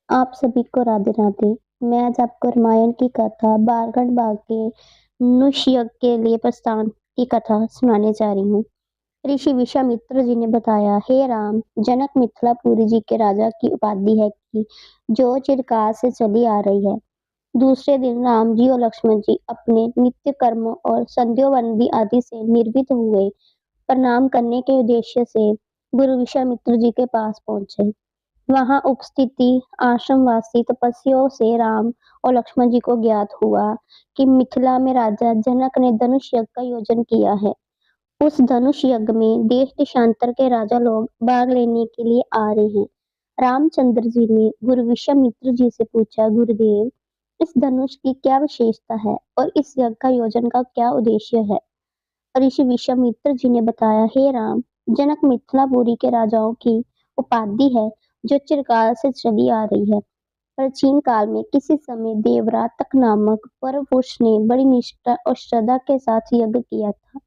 आप सभी को राधे राधे। मैं आज आपको रामायण की कथा बालगढ़ बाग के नुष यज्ञ के लिए प्रस्थान की कथा सुनाने जा रही हूँ। ऋषि विश्वामित्र जी ने बताया, हे राम, जनक मिथिलापुरी जी के राजा की उपाधि है कि जो चिरकाल से चली आ रही है। दूसरे दिन राम जी और लक्ष्मण जी अपने नित्य कर्मों और संध्योवंदी आदि से निर्वित हुए। प्रणाम करने के उद्देश्य से गुरु विश्वामित्र जी के पास पहुंचे। वहां उपस्थिति आश्रमवासी तपस्वियों से राम और लक्ष्मण जी को ज्ञात हुआ कि मिथिला में राजा जनक ने धनुष यज्ञ का आयोजन किया है। उस धनुष यज्ञ में देश देशांतर के राजा लोग भाग लेने के लिए आ रहे हैं। रामचंद्र जी ने गुरु विश्वामित्र जी से पूछा, गुरुदेव, इस धनुष की क्या विशेषता है और इस यज्ञ का आयोजन का क्या उद्देश्य है? ऋषि विश्वामित्र जी ने बताया, हे राम, जनक मिथिलापुरी के राजाओं की उपाधि है जो चिरकाल से चली आ रही है। प्राचीन काल में किसी समय देवरातक नामक परम पुरुष ने बड़ी निष्ठा और श्रद्धा के साथ यज्ञ किया था,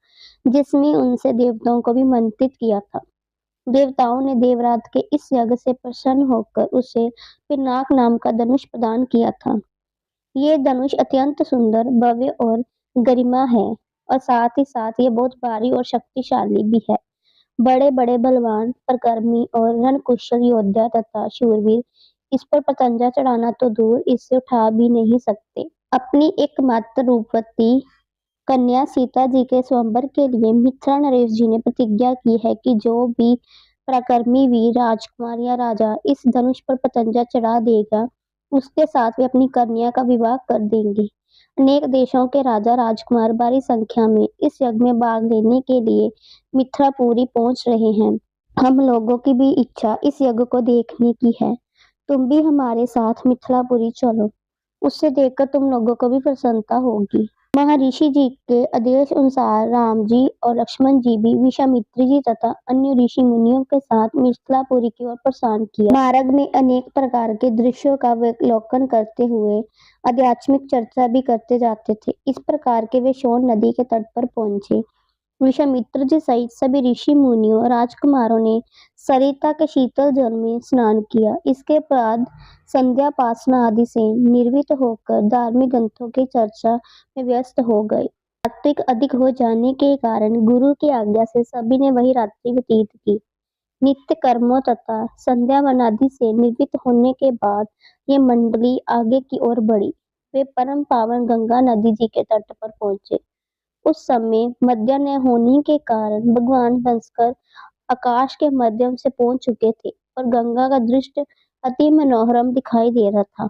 जिसमें उनसे देवताओं को भी मंत्रित किया था। देवताओं ने देवरात के इस यज्ञ से प्रसन्न होकर उसे पिनाक नाम का धनुष प्रदान किया था। ये धनुष अत्यंत सुंदर, भव्य और गरिमा है और साथ ही साथ ये बहुत भारी और शक्तिशाली भी है। बड़े बड़े बलवान, परकर्मी और रणकुशल योद्धा तथा शूरवीर इस पर पतंगा चढ़ाना तो दूर, इससे उठा भी नहीं सकते। अपनी एकमात्र रूपवती कन्या सीता जी के स्वयंवर के लिए मिथिला नरेश जी ने प्रतिज्ञा की है कि जो भी पराक्रमी वीर राजकुमार या राजा इस धनुष पर पतंगा चढ़ा देगा, उसके साथ वे अपनी कन्या का विवाह कर देंगे। अनेक देशों के राजा राजकुमार भारी संख्या में इस यज्ञ में भाग लेने के लिए मिथिलापुरी पहुंच रहे हैं। हम लोगों की भी इच्छा इस यज्ञ को देखने की है। तुम भी हमारे साथ मिथिलापुरी चलो, उससे देखकर तुम लोगों को भी प्रसन्नता होगी। महर्षि जी के आदेश अनुसार राम जी और लक्ष्मण जी भी विश्वामित्र जी तथा अन्य ऋषि मुनियों के साथ मिथिलापुरी की ओर प्रस्थान किया। मार्ग में अनेक प्रकार के दृश्यों का अवलोकन करते हुए आध्यात्मिक चर्चा भी करते जाते थे। इस प्रकार के वे सोन नदी के तट पर पहुंचे। विश्वामित्र जी सहित सभी ऋषि मुनियों राजकुमारों ने सरिता के शीतल जल में स्नान किया। इसके बाद संध्या पासना आदि से निर्वित होकर धार्मिक ग्रंथों की चर्चा में व्यस्त हो गए। रात्रि अधिक हो जाने के कारण गुरु की आज्ञा से सभी ने वही रात्रि व्यतीत की। नित्य कर्मों तथा संध्या वनादि से निर्वित होने के बाद ये मंडली आगे की ओर बढ़ी। वे परम पावन गंगा नदी जी के तट पर पहुंचे। उस समय मध्याह्न होने के कारण भगवान भास्कर आकाश के माध्यम से पहुंच चुके थे और गंगा का दृश्य अति मनोहरम दिखाई दे रहा था।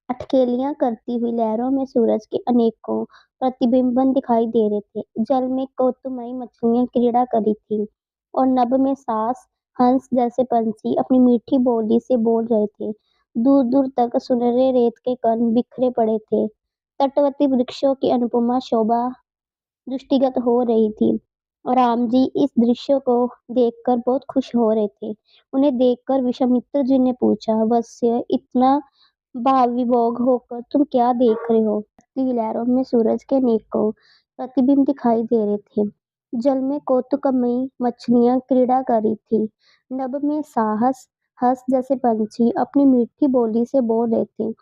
अटकेलियां करती हुई लहरों में सूरज के अनेकों प्रतिबिंबन दिखाई दे रहे थे। जल में कौतुकमयी मछलियां क्रीड़ा करी थी और नभ में सास हंस जैसे पंछी अपनी मीठी बोली से बोल रहे थे। दूर दूर तक सुनहरे रेत के कण बिखरे पड़े थे। तटवर्ती वृक्षों की अनुपमा शोभा दृष्टिगत हो रही थी और राम जी इस दृश्य को देखकर बहुत खुश हो रहे थे। उन्हें देखकर विश्वामित्र जी ने पूछा, वत्स्य, इतना भाव विभोग होकर तुम क्या देख रहे हो? लहरों में सूरज के अनेकों प्रतिबिंब दिखाई दे रहे थे। जल में कौतुकमयी मछलियां क्रीड़ा कर रही थी। नभ में साहस हंस जैसे पंछी अपनी मीठी बोली से बोल रहे थे।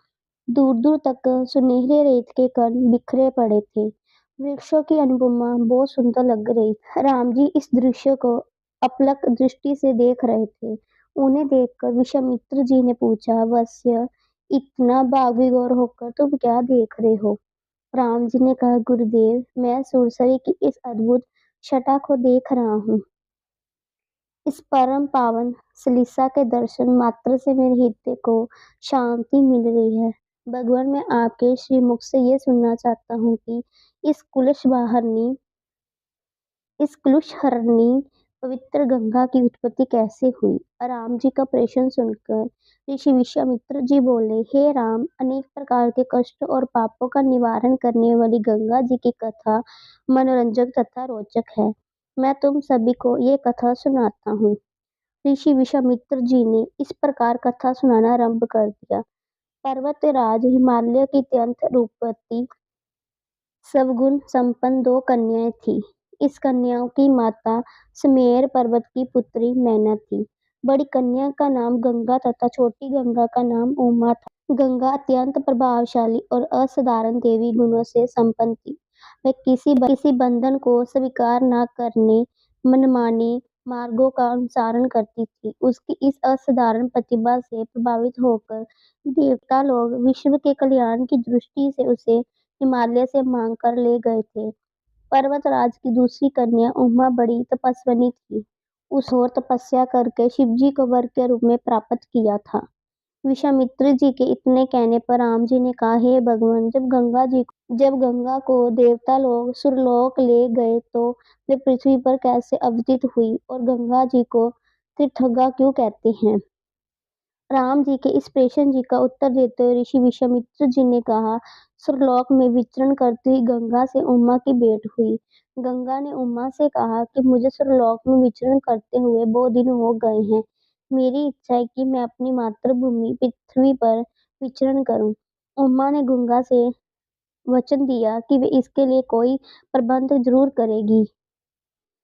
दूर दूर तक सुनहरे रेत के कण बिखरे पड़े थे। वृक्षों की अनुपमा बहुत सुंदर लग रही थी। राम जी इस दृश्य को अपलक दृष्टि से देख रहे थे। उन्हें देखकर विश्वामित्र जी ने पूछा, वत्स्य, इतना भाव विभोर होकर तुम क्या देख रहे हो? राम जी ने कहा, गुरुदेव, मैं सुरसरी की इस अद्भुत छटा को देख रहा हूँ। इस परम पावन सलीसा के दर्शन मात्र से मेरे हृदय को शांति मिल रही है। भगवान, मैं आपके श्रीमुख से ये सुनना चाहता हूँ कि इस इस कुलशहरणी पवित्र गंगा की उत्पत्ति कैसे हुई? राम जी का प्रश्न सुनकर ऋषि विश्वामित्र जी बोले, हे राम, अनेक प्रकार के कष्ट और पापों का निवारण करने वाली गंगा जी की कथा मनोरंजक तथा रोचक है। मैं तुम सभी को ये कथा सुनाता हूँ। ऋषि विश्वामित्र जी ने इस प्रकार कथा सुनाना आरंभ कर दिया। पर्वतराज हिमालय की अत्यंत रूपवती सवगुण संपन्न दो कन्याएं थी। इस कन्याओं की माता सुमेर पर्वत की पुत्री मैना थी। बड़ी कन्या का नाम गंगा तथा छोटी गंगा का नाम उमा था। गंगा अत्यंत प्रभावशाली और असाधारण देवी गुणों से संपन्न थी। वह किसी बंधन को स्वीकार न करने, मनमाने मार्गों का अनुसरण करती थी। उसकी इस असाधारण प्रतिभा से प्रभावित होकर देवता लोग विश्व के कल्याण की दृष्टि से उसे हिमालय से मांग कर ले गए थे। पर्वतराज की दूसरी कन्या उमा बड़ी तपस्विनी थी। उस घोर तपस्या करके शिवजी को वर के रूप में प्राप्त किया था। विश्वामित्र जी के इतने कहने पर राम जी ने कहा, हे भगवान, जब गंगा को देवता लोग सुरलोक ले गए तो वे पृथ्वी पर कैसे अवतरित हुई और गंगा जी को त्रिथगा क्यों कहते हैं? राम जी के इस प्रश्न जी का उत्तर देते हुए ऋषि विश्वामित्र जी ने कहा, सुरलोक में विचरण करती हुई गंगा से उमा की भेंट हुई। गंगा ने उमा से कहा कि मुझे सुरलोक में विचरण करते हुए बहुत दिन हो गए हैं। मेरी इच्छा है कि मैं अपनी मातृभूमि पृथ्वी पर विचरण करूं। उमा ने गंगा से वचन दिया कि वे इसके लिए कोई प्रबंध जरूर करेगी।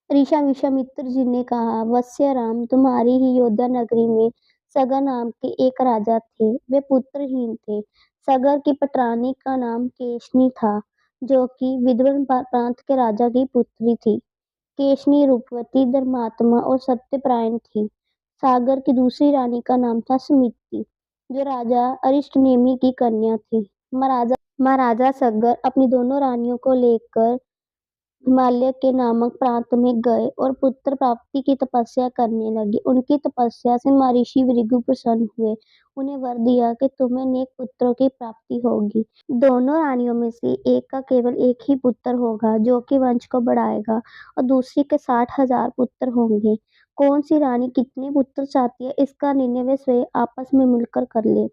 ऋषा विश्वामित्र जी ने कहा, वत्स्य राम, तुम्हारी ही अयोध्या नगरी में सगर नाम के एक राजा थे। वे पुत्रहीन थे। सगर की पटरानी का नाम केशनी था, जो कि विदर्भ प्रांत के राजा की पुत्री थी। केशनी रूपवती, धर्मात्मा और सत्यपरायण थी। सागर की दूसरी रानी का नाम था सुमिति, जो राजा अरिष्टनेमि की कन्या थी। महाराजा सगर अपनी दोनों रानियों को लेकर हिमालय के नामक प्रांत में गए और पुत्र प्राप्ति की तपस्या करने लगे। उनकी तपस्या से महर्षि भृगु प्रसन्न हुए। उन्हें वर दिया कि तुम्हें नेक पुत्रों की प्राप्ति होगी। दोनों रानियों में से एक का केवल एक ही पुत्र होगा, जो कि वंश को बढ़ाएगा, और दूसरी के 60,000 पुत्र होंगे। कौन सी रानी कितने पुत्र चाहती है, इसका निर्णय वे स्वयं आपस में मिलकर कर ले।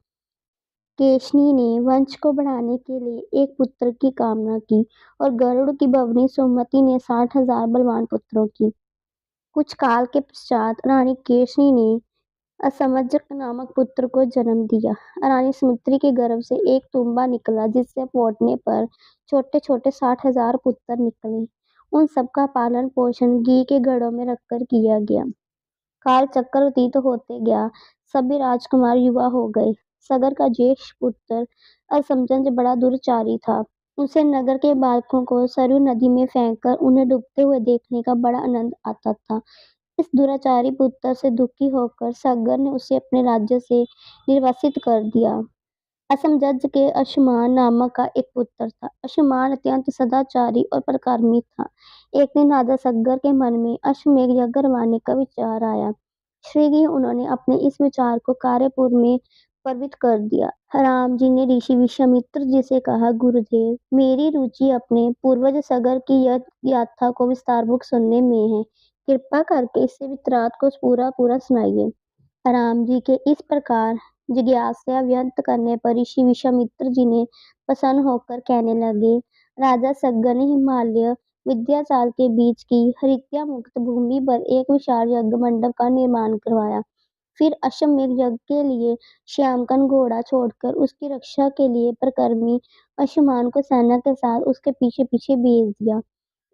केशनी ने वंश को बढ़ाने के लिए एक पुत्र की कामना की और गरुड़ की भवनी सुमति ने 60,000 बलवान पुत्रों की। कुछ काल के पश्चात रानी केशनी ने असमंजक नामक पुत्र को जन्म दिया। रानी सुमित्री के गर्भ से एक तुम्बा निकला, जिससे फूटने पर छोटे छोटे 60,000 पुत्र निकले। उन सबका पालन पोषण घी के घड़ों में रखकर किया गया। काल चक्र व्यतीत होते गया। सभी राजकुमार युवा हो गए। सगर का ज्येष्ठ पुत्र असमंजस बड़ा दुराचारी था। उसे नगर के बालकों को सरयू नदी में फेंककर उन्हें डूबते हुए देखने का बड़ा आनंद आता था। इस दुराचारी पुत्र से दुखी होकर सगर ने उसे अपने राज्य से निर्वासित कर दिया। असमंजस के अश्वमान नामक का एक पुत्र था। अश्वमान अत्यंत सदाचारी और पराक्रमी था। एक दिन राजा सगर के मन में अश्वमेध यज्ञ करवाने का विचार आया। शीघ्र ही उन्होंने अपने इस विचार को कार्यपूर्व में प्रवृत्त कर दिया। राम जी ने ऋषि विश्वामित्र जी से कहा, गुरुदेव, मेरी रुचि अपने पूर्वज सगर की यह यात्रा को विस्तारपूर्वक सुनने में है। कृपा करके इससे विस्तार को पूरा सुनाइए। राम जी के इस प्रकार जिज्ञासा व्यक्त करने पर ऋषि विश्वामित्र जी ने प्रसन्न होकर कहने लगे, राजा सगर ने हिमालय विंध्याचल के बीच की हरित मुक्त भूमि पर एक विशाल यज्ञ मंडप का निर्माण करवाया। फिर अश्वमेध यज्ञ के लिए श्यामकन घोड़ा छोड़कर उसकी रक्षा के लिए पराक्रमी अश्वमान को सेना के साथ उसके पीछे पीछे भेज दिया।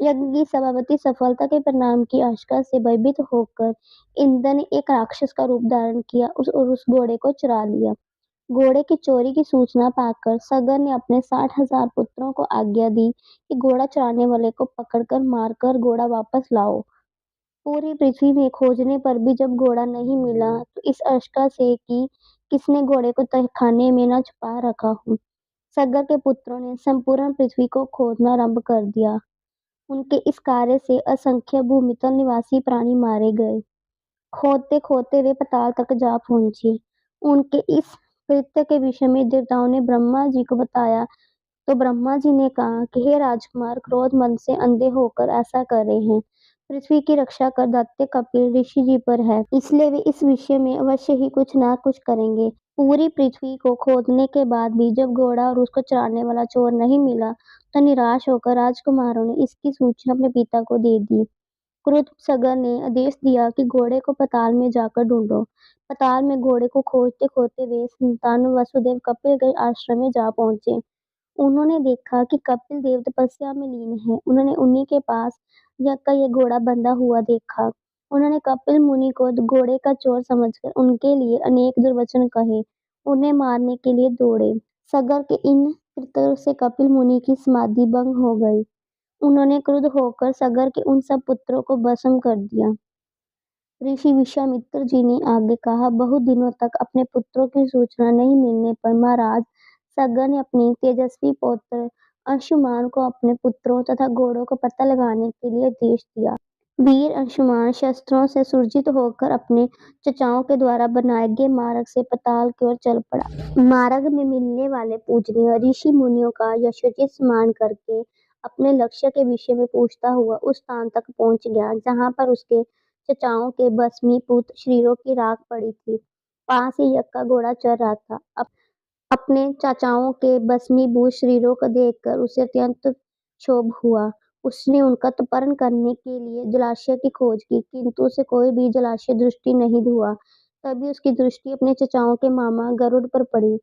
यज्ञ की सभापति सफलता के परिणाम की आशंका से भयभीत होकर इंद्र ने एक राक्षस का रूप धारण किया और उस घोड़े को चुरा लिया। घोड़े की चोरी की सूचना पाकर सगर ने अपने 60,000 पुत्रों को आज्ञा दी कि घोड़ा चुराने वाले को पकड़कर मारकर घोड़ा वापस लाओ। पूरी पृथ्वी में खोजने पर भी जब घोड़ा नहीं मिला तो इस आशंका से कि किसने घोड़े को तहखाने में न छुपा रखा हो, सगर के पुत्रों ने संपूर्ण पृथ्वी को खोजना आरंभ कर दिया। उनके इस कार्य से असंख्य भूमितल निवासी प्राणी मारे गए। खोदते खोदते वे पाताल तक जा पहुंचे। उनके इस कृत्य के विषय में देवताओं ने ब्रह्मा जी को बताया तो ब्रह्मा जी ने कहा कि हे राजकुमार, क्रोध मन से अंधे होकर ऐसा कर रहे हैं। पृथ्वी की रक्षा कर दैत्य कपिल ऋषि जी पर है, इसलिए वे इस विषय में अवश्य ही कुछ ना कुछ करेंगे। पूरी पृथ्वी को खोदने के बाद भी जब घोड़ा और उसको चराने वाला चोर नहीं मिला तो निराश होकर राजकुमारों ने इसकी सूचना अपने पिता को दे दी। क्रुद्ध सगर ने आदेश दिया कि घोड़े को पाताल में जाकर ढूंढो। पाताल में घोड़े को खोजते खोजते वे संतान वसुदेव कपिल के आश्रम में जा पहुंचे। उन्होंने देखा कि कपिल देव तपस्या में लीन है। उन्होंने उन्हीं के पास का ये घोड़ा बंधा हुआ देखा उन्होंने कपिल मुनि को घोड़े का चोर समझकर उनके लिए अनेक दुर्वचन कहे, उन्हें मारने के लिए दौड़े। सगर के इन कृत्यों से कपिल मुनि की समाधि भंग हो गई। उन्होंने क्रुद्ध होकर सगर के उन सब पुत्रों को भस्म कर दिया। ऋषि विश्वामित्र जी ने आगे कहा, बहुत दिनों तक अपने पुत्रों की सूचना नहीं मिलने पर महाराज सगर ने अपने तेजस्वी पौत्र अंशुमान को अपने पुत्रों तथा घोड़ों को पता लगाने के लिए आदेश दिया। वीर अंशुमान शस्त्रों से सुसज्जित होकर अपने चचाओं के द्वारा बनाए गए मार्ग से पाताल की ओर चल पड़ा। मार्ग में मिलने वाले पूजनीय ऋषि मुनियों का यशोचित सम्मान करके अपने लक्ष्य के विषय में पूछता हुआ उस स्थान तक पहुंच गया जहां पर उसके चचाओं के भस्मीभूत शरीरों की राख पड़ी थी। पास ही यज्ञ का घोड़ा चल रहा था। अपने चाचाओं के भस्मीभूत शरीरों को देखकर उसे अत्यंत क्षोभ हुआ। उसने उनका अपहरण करने के लिए जलाशय की खोज की, किंतु उसे कोई भी जलाशय दृष्टि नहीं हुआ। तभी उसकी दृष्टि अपने चचाओं के मामा गरुड़ पर पड़ी।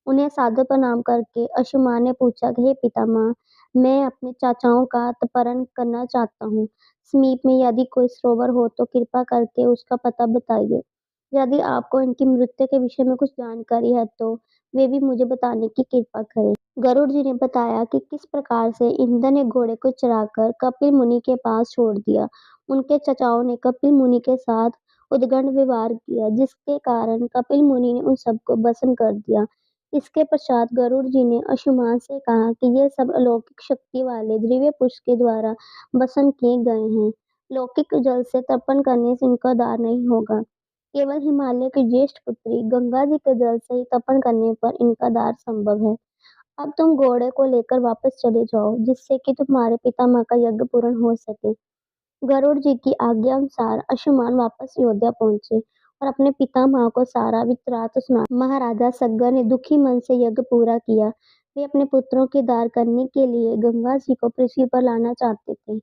उन्हें सादर प्रणाम करके अंशुमान ने पूछा, हे पितामह, मैं अपने चाचाओं का अपहरण करना चाहता हूँ। समीप में यदि कोई सरोवर हो तो कृपा करके उसका पता बताइए। यदि आपको इनकी मृत्यु के विषय में कुछ जानकारी है तो वे भी मुझे बताने की कृपा करें। गरुड़ जी ने बताया कि किस प्रकार से इंद्र ने घोड़े को चराकर कपिल मुनि के पास छोड़ दिया। उनके चचाओं ने कपिल मुनि के साथ उद्दंड व्यवहार किया, जिसके कारण कपिल मुनि ने उन सबको भस्म कर दिया। इसके पश्चात गरुड़ जी ने अंशुमान से कहा कि ये सब अलौकिक शक्ति वाले दिव्य पुरुष के द्वारा भस्म किए गए हैं। लौकिक जल से तर्पण करने से इनका उद्धार नहीं होगा। केवल हिमालय की ज्येष्ठ पुत्री गंगा जी के जल से ही तर्पण करने पर इनका उद्धार संभव है। अब तुम घोड़े को लेकर वापस चले जाओ, जिससे कि तुम्हारे पितामह का यज्ञ पूर्ण हो सके। गरुड़ जी की आज्ञा अनुसार अंशुमान वापस अयोध्या पहुंचे और अपने पितामह को सारा वृत्तांत सुनाया। महाराजा सग्गर ने दुखी मन से यज्ञ पूरा किया। वे अपने पुत्रों के उद्धार करने के लिए गंगा जी को पृथ्वी पर लाना चाहते थे।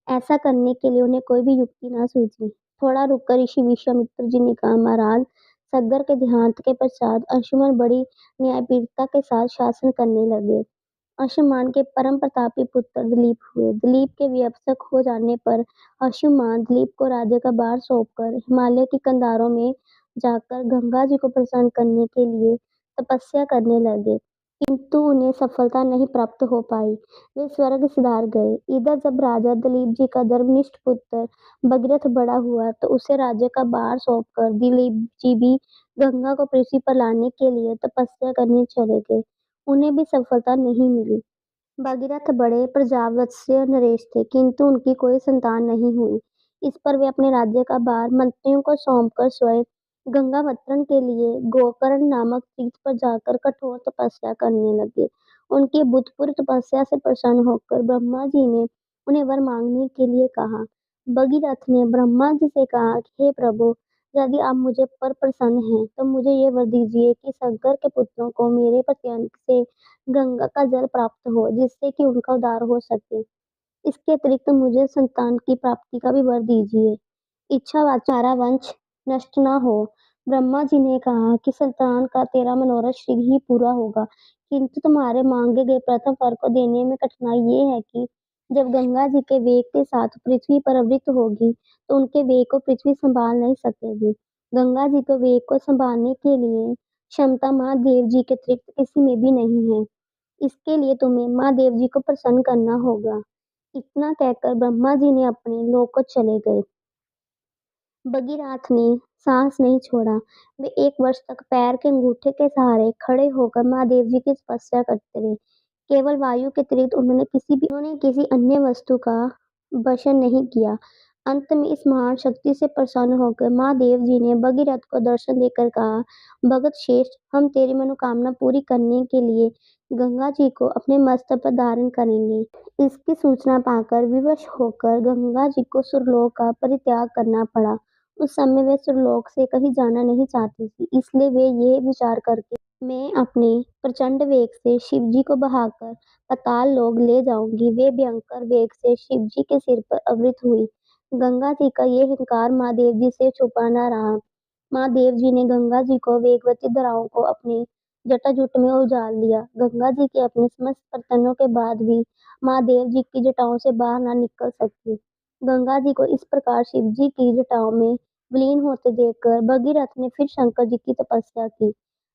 ऐसा करने के लिए उन्हें कोई भी युक्ति न सूझी। थोड़ा रुककर ऋषि विश्वामित्र जी ने कहा, महाराज सग्गर के देहांत के पश्चात अंशुमन बड़ी न्यायप्रियता के साथ शासन करने लगे। अंशुमान के परम प्रतापी पुत्र दिलीप हुए। दिलीप के व्यवसायक हो जाने पर अंशुमान दिलीप को राज्य का भार सौंपकर हिमालय की कंधारों में जाकर गंगा जी को प्रसन्न करने के लिए तपस्या करने लगे, किंतु उन्हें सफलता नहीं प्राप्त हो पाई। वे स्वर्ग सिधार गए। इधर जब राजा दिलीप जी का धर्मनिष्ठ पुत्र भगीरथ बड़ा हुआ तो उसे राज्य का भार सौंपकर दिलीप जी भी गंगा को पृथ्वी पर लाने के लिए तपस्या करने चले गए। उन्हें भी सफलता नहीं मिली। भगीरथ बड़े प्रजावत्स्य नरेश थे, किंतु उनकी कोई संतान नहीं हुई। इस पर वे अपने राज्य का भार मंत्रियों को सौंपकर स्वयं गंगावतरण के लिए गोकर्ण नामक तीर्थ पर जाकर कठोर तपस्या करने लगे। उनकी भूतपूर्व तपस्या से प्रसन्न होकर ब्रह्मा जी ने उन्हें वर मांगने के लिए कहा। भगीरथ ने ब्रह्मा जी से कहा कि हे प्रभु, यदि आप मुझे पर प्रसन्न हैं तो मुझे ये वर दीजिए कि सगर के पुत्रों को मेरे प्रत्यंक से गंगा का जल प्राप्त हो, जिससे कि उनका उद्धार हो सके। इसके अतिरिक्त मुझे संतान की प्राप्ति का भी वर दीजिए। इच्छावांछा वंश नष्ट न हो। ब्रह्मा जी ने कहा कि संतान का तेरा मनोरथ शीघ्र ही पूरा होगा, किंतु तुम्हारे मांगे गए प्रथम वर को देने में कठिनाई ये है कि जब गंगा जी के वेग के साथ पृथ्वी पर अवृत होगी तो उनके वेग को पृथ्वी संभाल नहीं सकेगी। गंगा जी के वेग को संभालने के लिए क्षमता महादेव जी के अतिरिक्त किसी में भी नहीं है। इसके लिए तुम्हें महादेव जी को प्रसन्न करना होगा। इतना कहकर ब्रह्मा जी ने अपने लोक को चले गए। भगीरथ ने साहस नहीं छोड़ा। वे 1 वर्ष तक पैर के अंगूठे के सहारे खड़े होकर महादेव जी की तपस्या करते रहे। केवल वायु के अतिरिक्त उन्होंने किसी अन्य वस्तु का वशन नहीं किया। अंत में इस महान शक्ति से प्रसन्न होकर महादेव जी ने भगीरथ को दर्शन देकर कहा, भगत श्रेष्ठ, हम तेरी मनोकामना पूरी करने के लिए गंगा जी को अपने मस्तक पर धारण करेंगे। इसकी सूचना पाकर विवश होकर गंगा जी को सुरलोक का परित्याग करना पड़ा। उस समय वे सुरलोक से कहीं जाना नहीं चाहती थी, इसलिए वे ये विचार करके मैं अपने प्रचंड वेग से शिव जी को बहाकर पाताल लोक ले जाऊंगी, वे भयंकर वेग से शिव जी के सिर पर अवृत हुई। गंगा जी का ये हिंकार महादेव जी से छुपा न रहा। महादेव जी ने गंगा जी को वेगवती धाराओं को अपने जटाजूट में उजाड़ लिया। गंगा जी के अपने समस्त प्रयत्नों के बाद भी महादेव जी की जटाओं से बाहर न निकल सकी। गंगा जी को इस प्रकार शिव जी की जटाओं में विलीन होते देखकर भगीरथ ने फिर शंकर जी की तपस्या की।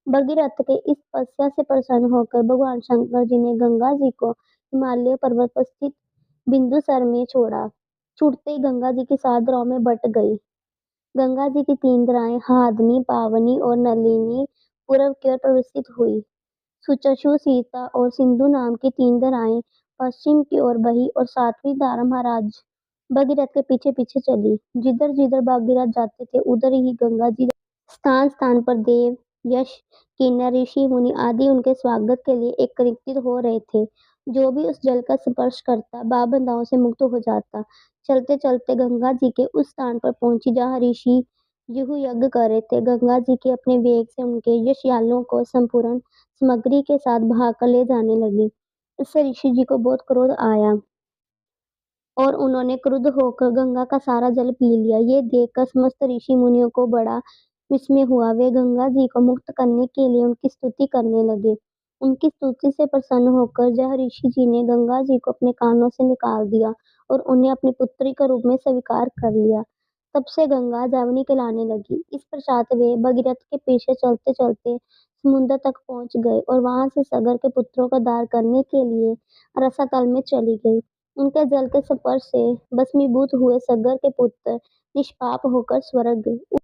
भगीरथ के इस तपस्या से प्रसन्न होकर भगवान शंकर जी ने गंगा जी को हिमालय पर्वत पर स्थित बिंदुसर में छोड़ा। छूटते ही गंगा जी की 7 धाराओं में बट गई। गंगा जी की 3 धाराएं हादनी, पावनी और नलिनी पूर्व की ओर प्रवाहित हुई। सुचक्षु, सीता और सिंधु नाम की 3 धाराएं पश्चिम की ओर बही और 7वीं धारा महाराज भगीरथ के पीछे पीछे चली। जिधर जिधर भगीरथ जाते थे उधर ही गंगा जी। स्थान स्थान पर देव, यक्ष, किन्नर, ऋषि मुनि आदि उनके स्वागत के लिए एकत्रित हो रहे थे। जो भी उस जल का स्पर्श करता बाब बंधाओं से मुक्त हो जाता। चलते चलते गंगा जी के उस स्थान पर पहुंची जहाँ ऋषि जुहू यज्ञ कर रहे थे। गंगा जी के अपने वेग से उनके यशयालों को संपूर्ण सामग्री के साथ भागकर ले जाने लगी। इससे ऋषि जी को बहुत क्रोध आया और उन्होंने क्रुद्ध होकर गंगा का सारा जल पी लिया। ये देखकर समस्त ऋषि मुनियों को बड़ा विस्मय हुआ। वे गंगा जी को मुक्त करने के लिए उनकी स्तुति करने लगे। उनकी स्तुति से प्रसन्न होकर जह ऋषि जी ने गंगा जी को अपने कानों से निकाल दिया और उन्हें अपनी पुत्री के रूप में स्वीकार कर लिया। तब से गंगा जावनी कहलाने लगी। इस पश्चात वे भगीरथ के पीछे चलते चलते समुद्र तक पहुंच गए और वहां से सागर के पुत्रों का दार करने के लिए रसातल में चली गई। उनके जल के स्पर्श से भस्मीभूत हुए सागर के पुत्र निष्पाप होकर स्वर्ग गए।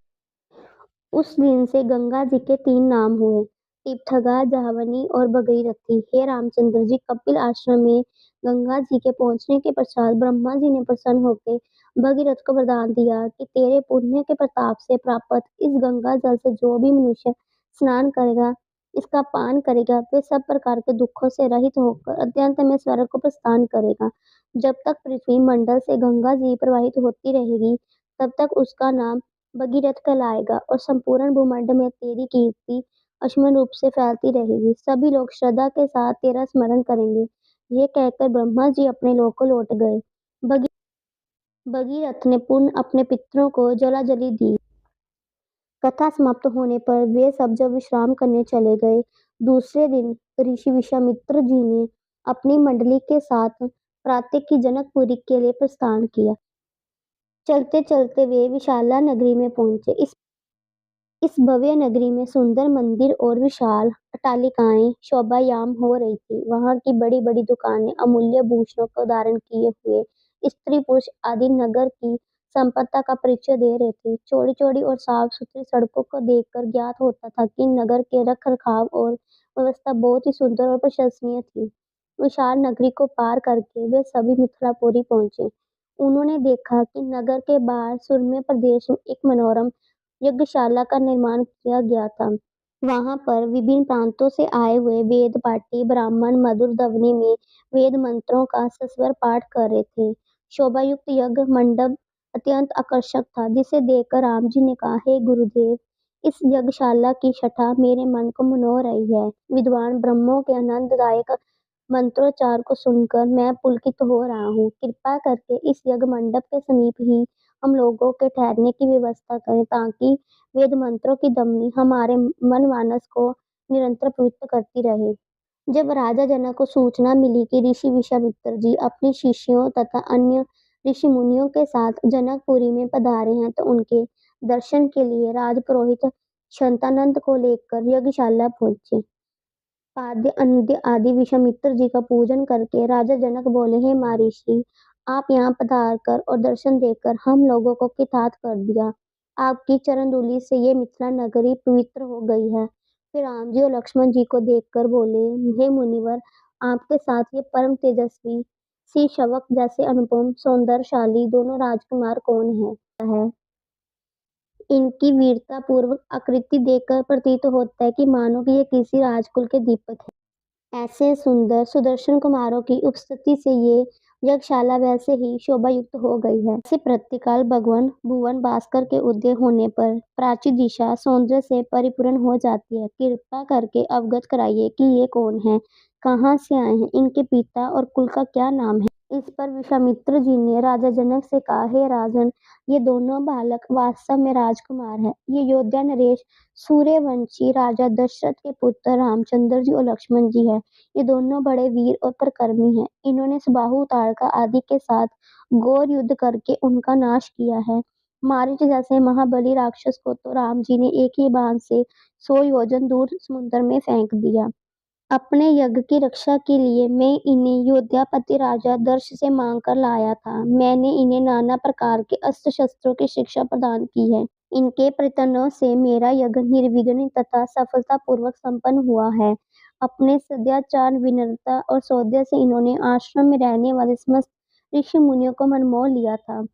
उस दिन से गंगा जी के 3 नाम हुए, तीर्थंकर, जाह्नवी और भगीरथी। हे रामचंद्र जी, कपिल आश्रम में गंगा जी के पहुंचने के पश्चात ब्रह्मा जी ने प्रसन्न होकर भगीरथ को वरदान दिया कि तेरे पुण्य के प्रताप से प्राप्त इस गंगा जल से जो भी मनुष्य स्नान करेगा, इसका पान करेगा, वे सब प्रकार के दुखों से रहित होकर अत्यंत में स्वर्ग को प्रस्थान करेगा। जब तक पृथ्वी मंडल से गंगा जी प्रवाहित होती रहेगी, तब तक उसका नाम भगीरथ कहलाएगा और संपूर्ण भूमंडल में तेरी कीर्ति असीम रूप से फैलती रहेगी। सभी लोग श्रद्धा के साथ तेरा स्मरण करेंगे। ये कहकर ब्रह्मा जी अपने लोक को लौट गए। भगी भगीरथ ने पुनः अपने पितरों को जलांजलि दी। कथा समाप्त होने पर वे सब जब विश्राम करने चले गए, दूसरे दिन ऋषि विश्वामित्र जी ने अपनी मंडली के साथ प्रातः की जनकपुरी के लिए प्रस्थान किया। चलते चलते वे विशाला नगरी में पहुंचे। इस भव्य नगरी में सुंदर मंदिर और विशाल अट्टालिकाएं शोभायमान हो रही थी। वहां की बड़ी बड़ी दुकानें अमूल्य भूषणों को धारण किए हुए स्त्री पुरुष आदि नगर की संपदा का परिचय दे रहे थे। चौड़ी चौड़ी और साफ सुथरी सड़कों को देखकर ज्ञात होता था कि नगर के रख रखाव और व्यवस्था बहुत ही सुंदर और प्रशंसनीय थी। विशाल नगरी को पार करके वे सभी मिथिलापुरी पहुंचे। उन्होंने देखा कि नगर के बाहर सुरम्य प्रदेश में एक मनोरम यज्ञशाला का निर्माण किया गया था। वहां पर विभिन्न प्रांतों से आए हुए वेद पाठी ब्राह्मण मधुर ध्वनि में वेद मंत्रों का सस्वर पाठ कर रहे थे। शोभायुक्त यज्ञ मंडप अत्यंत आकर्षक था, जिसे देखकर राम जी ने कहा, हे गुरुदेव, इस यज्ञशाला की छटा मेरे मन को मोह रही है। विद्वान ब्रह्मों के आनंददायक मंत्रोच्चार को सुनकर मैं पुलकित हो रहा हूँ। कृपा करके इस यज्ञ मंडप के समीप ही हम लोगों के ठहरने की व्यवस्था करें, ताकि वेद मंत्रों की ध्वनि हमारे मन मानस को निरंतर पवित्र करती रहे। जब राजा जनक को सूचना मिली कि ऋषि विश्वामित्र जी अपने शिष्यों तथा अन्य ऋषि मुनियों के साथ जनकपुरी में पधारे हैं, तो उनके दर्शन के लिए राजपुरोहित शंतानंद को लेकर यज्ञशाला पहुंचे। पाद्य अन्य आदि विश्वामित्र जी का पूजन करके राजा जनक बोले, हे महर्षि, आप यहाँ पधार कर और दर्शन देकर हम लोगों को कृतार्थ कर दिया। आपकी चरण धूलि से ये मिथिला नगरी पवित्र हो गई है। फिर राम जी और लक्ष्मण जी को देखकर बोले, हे मुनिवर, आपके साथ ये परम तेजस्वी सी शवक जैसे अनुपम सौंदर्यशाली दोनों राजकुमार कौन है? इनकी वीरता पूर्वक आकृति देखकर प्रतीत होता है कि मानो कि ये किसी राजकुल के दीपक है। ऐसे सुंदर सुदर्शन कुमारों की उपस्थिति से ये यज्ञशाला वैसे ही शोभायुक्त हो गई है। ऐसे प्रातःकाल भगवान भुवन भास्कर के उदय होने पर प्राची दिशा सौंदर्य से परिपूर्ण हो जाती है। कृपा करके अवगत कराइए कि ये कौन है, कहाँ से आए हैं, इनके पिता और कुल का क्या नाम है। इस पर विश्वामित्र जी ने राजा जनक से कहा, हे राजन, ये दोनों बालक वास्तव में राजकुमार हैं। ये योद्धा नरेश सूर्यवंशी राजा दशरथ के पुत्र रामचंद्र जी और लक्ष्मण जी हैं। ये दोनों बड़े वीर और पराक्रमी हैं। इन्होंने सुबाहु ताड़का आदि के साथ घोर युद्ध करके उनका नाश किया है। मारीच जैसे महाबली राक्षस को तो राम जी ने एक ही बाण से 100 योजन दूर समुद्र में फेंक दिया। अपने यज्ञ की रक्षा के लिए मैं इन्हें योद्धापति राजा दर्श से मांग कर लाया था। मैंने इन्हें नाना प्रकार के अस्त्र शस्त्रों की शिक्षा प्रदान की है। इनके प्रयत्नों से मेरा यज्ञ निर्विघ्न तथा सफलतापूर्वक संपन्न हुआ है। अपने सदाचार, विनम्रता और सौंदर्य से इन्होंने आश्रम में रहने वाले समस्त ऋषि मुनियों को मनमोह लिया था।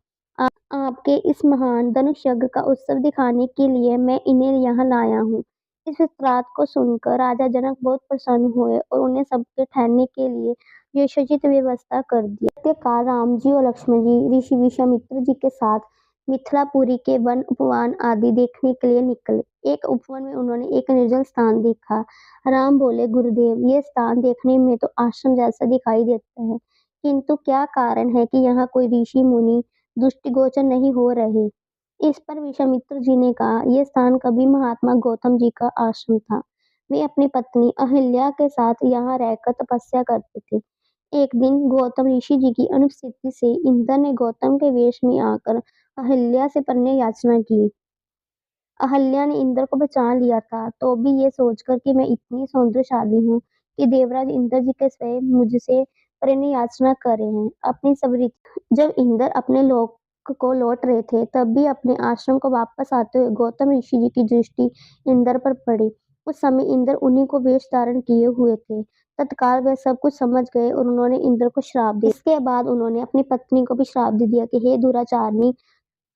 आपके इस महान धनुष यज्ञ का उत्सव दिखाने के लिए मैं इन्हें यहाँ लाया हूँ। इस वृत्तांत को सुनकर राजा जनक बहुत प्रसन्न हुए और उन्हें सबके ठहरने के लिए यथोचित व्यवस्था कर दी। प्रातःकाल राम जी और लक्ष्मण जी ऋषि विश्वामित्र जी के साथ मिथिलापुरी के वन उपवन आदि देखने के लिए निकले। एक उपवन में उन्होंने एक निर्जल स्थान देखा। राम बोले, गुरुदेव, ये स्थान देखने में तो आश्रम जैसा दिखाई देता है, किंतु क्या कारण है कि यहाँ कोई ऋषि मुनि दृष्टिगोचर नहीं हो रहे। इस पर विश्वामित्र जी ने कहा, यह स्थान कभी महात्मा गौतम जी का आश्रम था। वे अपनी पत्नी अहिल्या के साथ यहाँ रहकर तपस्या करते थे। एक दिन गौतम ऋषि जी की अनुपस्थिति से इंद्र ने गौतम के वेश में आकर अहिल्या से परने याचना की। अहल्या ने इंद्र को पहचान लिया था, तो भी ये सोचकर कि मैं इतनी सौंदर्यशाली हूँ कि देवराज इंद्र जी के स्वयं मुझसे प्रेम याचना कर रहे हैं। अपनी सबरी जब इंद्र अपने लोक को लौट रहे थे, तब भी अपने आश्रम को वापस आते हुए गौतम ऋषि जी की दृष्टि इंद्र पर पड़ी। उस समय इंद्र उन्हीं को वेश धारण किए हुए थे। तत्काल वे सब कुछ समझ गए और उन्होंने इंद्र को श्राप दिया। इसके बाद उन्होंने अपनी पत्नी को भी श्राप दे दिया कि हे दुराचारणी,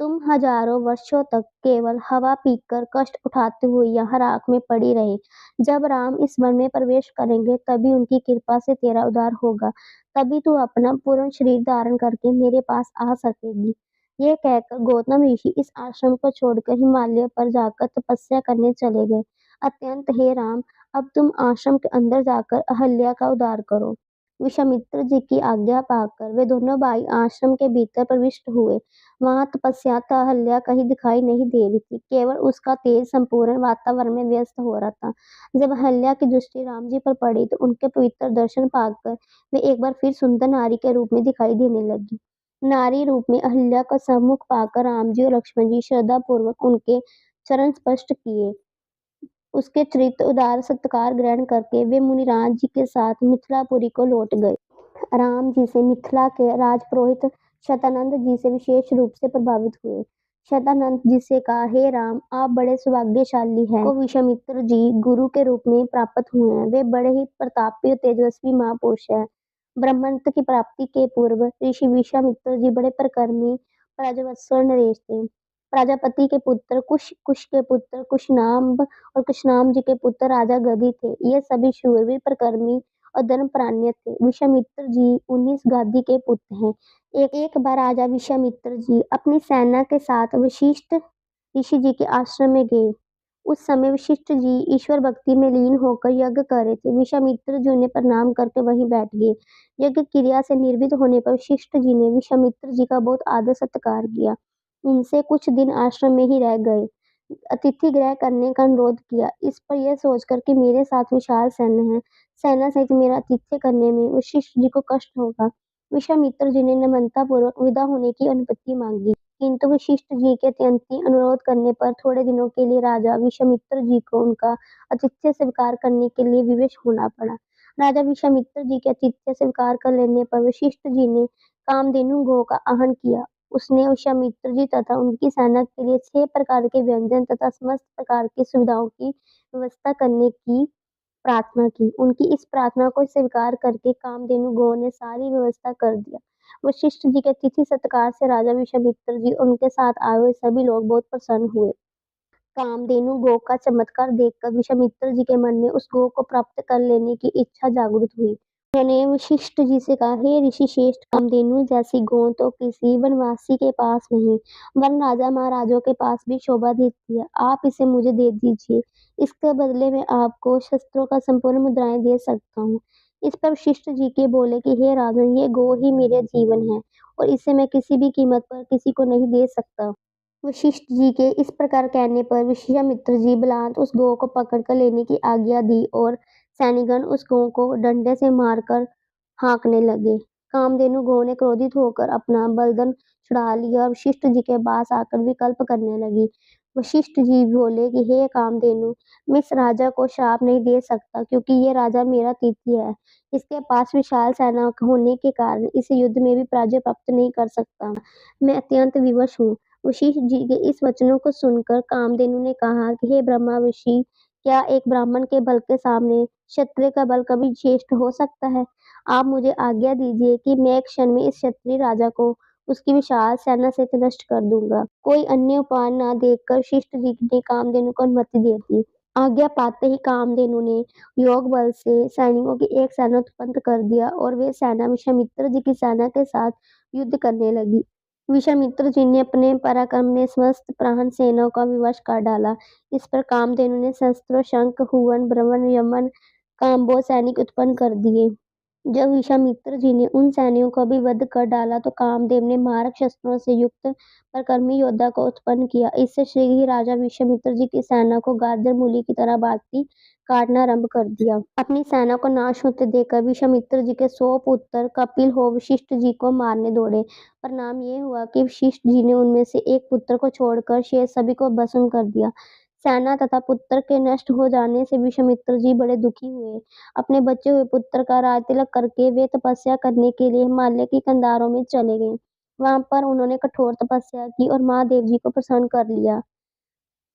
तुम हजारों वर्षों तक केवल हवा पीकर कष्ट उठाते हुए यहाँ राख में पड़ी रहे। जब राम इस वन में प्रवेश करेंगे, तभी उनकी कृपा से तेरा उद्धार होगा। तभी तू अपना पूर्ण शरीर धारण करके मेरे पास आ सकेगी। यह कहकर गौतम ऋषि इस आश्रम को छोड़कर हिमालय पर जाकर तपस्या करने चले गए। अत्यंत हे राम, अब तुम आश्रम के अंदर जाकर अहल्या का उद्धार करो। विश्वामित्र जी की आज्ञा पाकर वे दोनों भाई आश्रम के भीतर प्रविष्ट हुए। वहां तपस्या का अहल्या कहीं दिखाई नहीं दे रही थी, केवल उसका तेज संपूर्ण वातावरण में व्यस्त हो रहा था। जब अहल्या की दृष्टि राम जी पर पड़ी तो उनके पवित्र दर्शन पाकर वे एक बार फिर सुंदर नारी के रूप में दिखाई देने लगी। नारी रूप में अहल्या का सम्मुख पाकर राम जी और लक्ष्मण जी श्रद्धा पूर्वक उनके चरण स्पर्श किए। उसके चरित्र उदार सत्कार ग्रहण करके वे मुनिराज जी के साथ मिथिलापुरी को लौट गए। राम जी से मिथिला के राजपुरोहित शतानंद जी से विशेष रूप से प्रभावित हुए। शतानंद जी से कहा, हे राम, आप बड़े सौभाग्यशाली हैं को विश्वामित्र जी गुरु के रूप में प्राप्त हुए हैं। वे बड़े ही प्रतापी और तेजस्वी महापुरुष हैं। ब्रह्मत्व की प्राप्ति के पूर्व ऋषि विश्वामित्र जी बड़े परकर्मी प्रजावत्सल नरेश थे। प्रजापति के पुत्र कुश, कुश के पुत्र कुशनाम और कुशनाम जी के पुत्र राजा गधि थे। ये सभी शूरवीर, प्रकर्मी और धर्मपरायण थे। विश्वामित्र जी 19 गादी के पुत्र हैं। एक बार राजा विश्वामित्र जी अपनी सेना के साथ वशिष्ठ ऋषि जी के आश्रम में गए। उस समय वशिष्ठ जी ईश्वर भक्ति में लीन होकर यज्ञ कर रहे थे। विश्वामित्र जी उन्हें प्रणाम करके वहीं बैठ गए। यज्ञ क्रिया से निर्वित होने पर वशिष्ठ जी ने विश्वामित्र जी का बहुत आदर सत्कार किया। उनसे कुछ दिन आश्रम में ही रह गए। अतिथि गृह करने का अनुरोध किया। इस पर यह सोचकर कि मेरे साथ विशाल सेना है, सेना सहित मेरा आतिथ्य करने में वशिष्ठ जी को कष्ट होगा, विश्वामित्र जी ने नम्रता पूर्वक विदा होने की अनुमति मांगी। किंतु वशिष्ठ जी के अत्यंत अनुरोध करने पर थोड़े दिनों के लिए राजा विश्वामित्र जी को उनका आतिथ्य स्वीकार करने के लिए विवश होना पड़ा। राजा विश्वामित्र जी के आतिथ्य स्वीकार कर लेने पर वशिष्ठ जी ने कामधेनु गौ का आहन किया। उसने विश्वामित्र जी तथा उनकी सेना के लिए 6 प्रकार के व्यंजन तथा समस्त प्रकार की सुविधाओं की व्यवस्था करने की प्रार्थना की। उनकी इस प्रार्थना को स्वीकार करके कामधेनु गौ ने सारी व्यवस्था कर दिया। वशिष्ठ जी के अतिथि सत्कार से राजा विश्वामित्र जी और उनके साथ आए हुए सभी लोग बहुत प्रसन्न हुए। कामधेनु गौ का चमत्कार देखकर विश्वामित्र जी के मन में उस गौ को प्राप्त कर लेने की इच्छा जागृत हुई। मैंने वशिष्ठ जी से कहा, हे ऋषि श्रेष्ठ, कामधेनु जैसी गौ तो किसी वनवासी के पास नहीं, वन राजा महाराजों के पास भी शोभा देती है। आप इसे मुझे दे दीजिए। इसके बदले में आपको शस्त्रों का संपूर्ण मुद्राएं दे सकता हूँ। इस पर वशिष्ठ जी के बोले कि हे राजन, ये गौ ही मेरा जीवन है और इसे मैं किसी भी कीमत पर किसी को नहीं दे सकता। वशिष्ठ जी के इस प्रकार कहने पर विश्वामित्र जी बलात् उस गौ को पकड़कर लेने की आज्ञा दी और सैनिकगण उस गौ को डंडे से मारकर हाँकने लगे। कामधेनु गौ ने क्रोधित होकर अपना बलदन छुड़ा लिया और वशिष्ठ जी के पास आकर विकल्प करने लगी। वशिष्ठ जी बोले कि हे कामधेनु, मैं इस राजा को शाप नहीं दे सकता क्योंकि ये राजा मेरा अतिथि है। इसके पास विशाल सेना होने के कारण इस युद्ध में भी पराजय प्राप्त नहीं कर सकता। मैं अत्यंत विवश हूँ। वशिष्ठ जी के इस वचनों को सुनकर कामधेनु ने कहा कि हे ब्रह्मा ऋषि, क्या एक ब्राह्मण के बल के सामने क्षत्रिय का बल कभी श्रेष्ठ हो सकता है? आप मुझे आज्ञा दीजिए कि मैं एक क्षण में इस क्षत्रिय राजा को उसकी विशाल सेना से नष्ट कर दूंगा। कोई अन्य उपाय न देखकर वशिष्ठ जी ने कामधेनु को अनुमति दे दी। आज्ञा पाते ही कामधेनु ने योग बल से सैनिकों की एक सेना उत्पन्न कर दिया और वे सेना विश्वामित्र जी की सेना के साथ युद्ध करने लगी। विश्वामित्र जी ने अपने पराक्रम में समस्त प्राण सेनाओं का विनाश कर डाला। इस पर कामधेनु ने सहस्त्रों शंख, हुवन, ब्रह्मन, यमन, काम्बोज सैनिक उत्पन्न कर दिए। जब विश्वामित्र जी ने उन सैनिकों को भी वध कर डाला तो कामदेव ने मारक शस्त्रों से युक्त परक्रमी योद्धा को उत्पन्न किया। इससे शीघ्र ही राजा विश्वामित्र जी की सेना को गाजर मूली की तरह बांटती काटना आरंभ कर दिया। अपनी सेना को नाश होते देखकर विश्वामित्र जी के 100 पुत्र कपिल हो वशिष्ठ जी को मारने दौड़े। परिणाम ये हुआ कि वशिष्ठ जी ने उनमें से एक पुत्र को छोड़कर शेष सभी को भस्म कर दिया। सेना तथा पुत्र के नष्ट हो जाने से विश्वामित्र जी बड़े दुखी हुए। अपने बचे हुए पुत्र का राज तिलक करके वे तपस्या करने के लिए हिमालय की कंधारों में चले गए। वहां पर उन्होंने कठोर तपस्या की और महादेव जी को प्रसन्न कर लिया।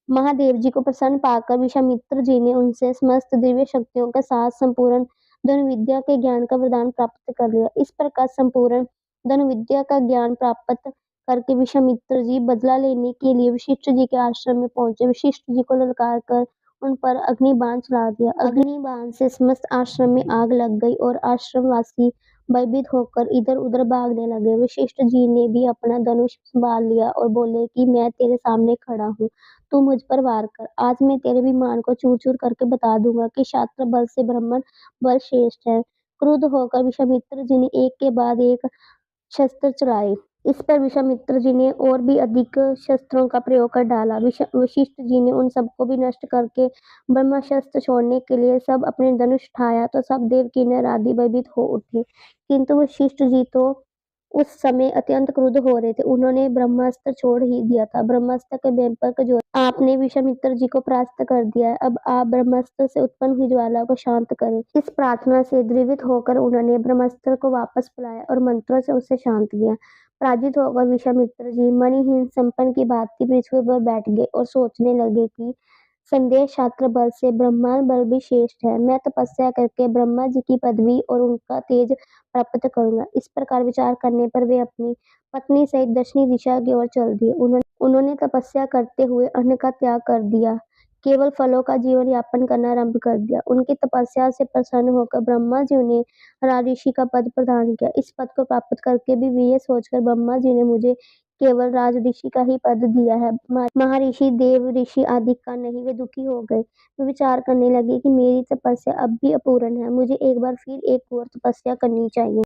महादेव जी को प्रसन्न पाकर विश्वामित्र जी ने उनसे समस्त दिव्य शक्तियों के साथ संपूर्ण धनुर्विद्या के ज्ञान का वरदान प्राप्त कर लिया। इस प्रकार संपूर्ण धनुर्विद्या का ज्ञान प्राप्त करके विश्वामित्र जी बदला लेने के लिए वशिष्ठ जी के आश्रम में पहुंचे। वशिष्ठ जी को ललकार कर उन पर अग्निबाण चला दिया। अग्निबाण से समस्त आश्रम में आग लग गई और आश्रमवासी भयभीत होकर इधर उधर भागने लगे। वशिष्ठ जी ने भी अपना धनुष संभाल लिया और बोले कि मैं तेरे सामने खड़ा हूँ, तू मुझ पर वार कर। आज मैं तेरे विमान को चूर चूर करके बता दूंगा कि शास्त्र बल से ब्राह्मण बल श्रेष्ठ है। क्रुद्ध होकर विश्वामित्र जी ने एक के बाद एक शस्त्र चलाए। इस पर विश्वामित्र जी ने और भी अधिक शस्त्रों का प्रयोग कर डाला। वशिष्ठ जी ने उन सबको भी नष्ट करके ब्रह्मास्त्र छोड़ने के लिए सब अपने धनुष उठाया तो सब देव किन्नर आदि भयभीत हो उठे। किंतु वशिष्ठ जी तो उस समय अत्यंत क्रुद्ध हो रहे थे। उन्होंने ब्रह्मास्त्र छोड़ ही दिया था। ब्रह्मास्त्र के बल पर जो आपने विश्वामित्र जी को परास्त कर दिया है, अब आप ब्रह्मास्त्र से उत्पन्न हुई ज्वाला को शांत करें। इस प्रार्थना से द्रवित होकर उन्होंने ब्रह्मास्त्र को वापस बुलाया और मंत्रों से उसे शांत किया। पराजित होकर विश्वामित्र जी मणिहीन संपन्न की भांति पृथ्वी पर बैठ गए और सोचने लगे कि संदेह शास्त्र बल से ब्रह्मांड बल भी श्रेष्ठ है। मैं तपस्या करके ब्रह्मा जी की पदवी और उनका तेज प्राप्त करूंगा। इस प्रकार विचार करने पर वे अपनी पत्नी सहित दक्षिणी दिशा की ओर चल दिए। उन्होंने तपस्या करते हुए अन्न का त्याग कर दिया, केवल फलों का जीवन यापन करना आरंभ कर दिया। उनकी तपस्या से प्रसन्न होकर ब्रह्मा जी ने राजऋषि का पद प्रदान किया। इस पद को प्राप्त करके भी वे ये सोचकर ब्रह्मा जी ने मुझे केवल राजऋषि का ही पद दिया है, महर्षि, देव ऋषि आदि का नहीं। वे दुखी हो गए। वे विचार करने लगे कि मेरी तपस्या अब भी अपूर्ण है, मुझे एक बार फिर एक और तपस्या करनी चाहिए।